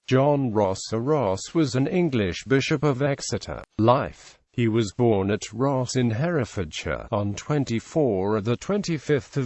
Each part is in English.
John Rosse. Rosse was an English bishop of Exeter. Life. He was born at Rosse in Herefordshire on 25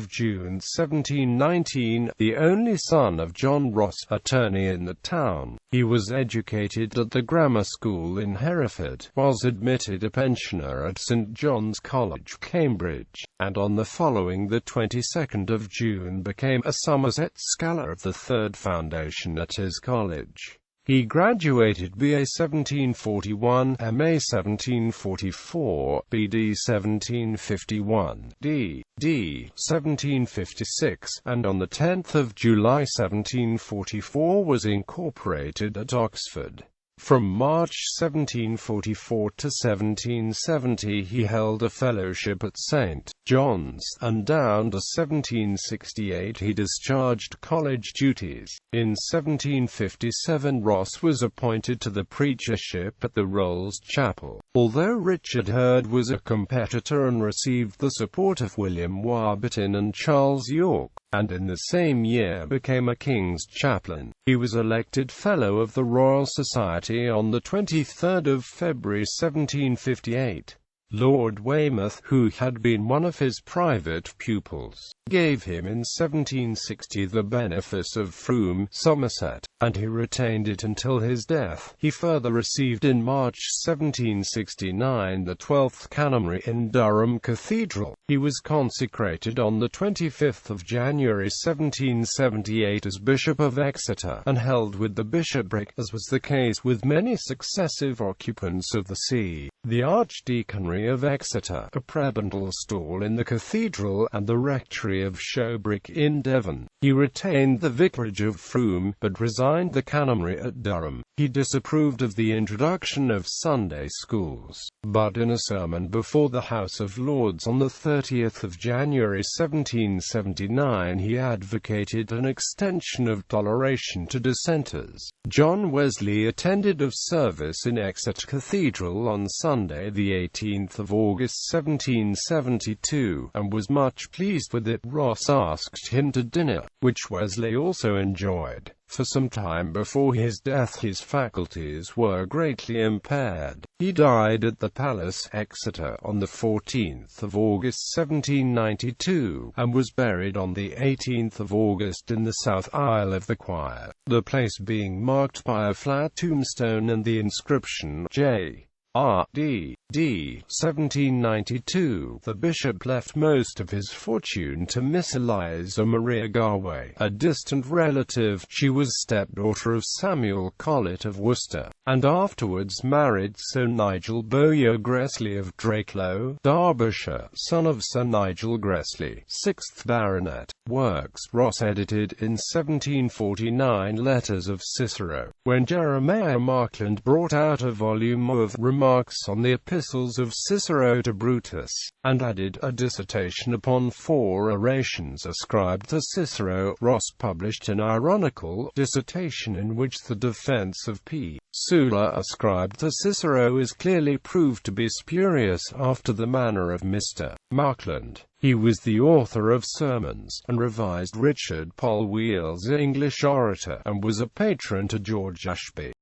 June 1719, the only son of John Rosse, attorney in the town. He was educated at the grammar school in Hereford, was admitted a pensioner at St John's College, Cambridge, and on the following 22nd of June became a Somerset Scholar of the Third Foundation at his college. He graduated BA 1741, MA 1744, BD 1751, D 1756, and on 10 July 1744 was incorporated at Oxford. From March 1744 to 1770 he held a fellowship at St. John's, and down to 1768 he discharged college duties. In 1757 Rosse was appointed to the preachership at the Rolls Chapel. Although Richard Hurd was a competitor and received the support of William Warburton and Charles York, and in the same year became a King's Chaplain, he was elected Fellow of the Royal Society on 23 February 1758. Lord Weymouth, who had been one of his private pupils, gave him in 1760 the benefice of Frome, Somerset, and he retained it until his death. He further received in March 1769 the 12th canonry in Durham Cathedral. He was consecrated on 25 January 1778 as Bishop of Exeter, and held with the bishopric, as was the case with many successive occupants of the see, the Archdeaconry of Exeter, a prebendal stall in the cathedral, and the rectory of Showbrick in Devon. He retained the vicarage of Frome, but resigned the canonry at Durham. He disapproved of the introduction of Sunday schools, but in a sermon before the House of Lords on 30 January 1779 he advocated an extension of toleration to dissenters. John Wesley attended a service in Exeter Cathedral on Sunday, 18 August 1772, and was much pleased with it. Rosse asked him to dinner, which Wesley also enjoyed. For some time before his death his faculties were greatly impaired. He died at the Palace, Exeter, on 14 August 1792, and was buried on 18 August in the south aisle of the choir, the place being marked by a flat tombstone and the inscription J.R.D. 1792. The bishop left most of his fortune to Miss Eliza Maria Garway, a distant relative. She was stepdaughter of Samuel Collett of Worcester, and afterwards married Sir Nigel Bowyer Gresley of Drakelow, Derbyshire, son of Sir Nigel Gresley, 6th Baronet. Works. Rosse edited in 1749 Letters of Cicero, when Jeremiah Markland brought out a volume of Remarks on the Epistles of Cicero to Brutus, and added a dissertation upon 4 orations ascribed to Cicero. Rosse published an ironical dissertation in which the defense of P. Sulla ascribed to Cicero is clearly proved to be spurious after the manner of Mr. Markland. He was the author of sermons, and revised Richard Polwheel's English Orator, and was a patron to George Ashby.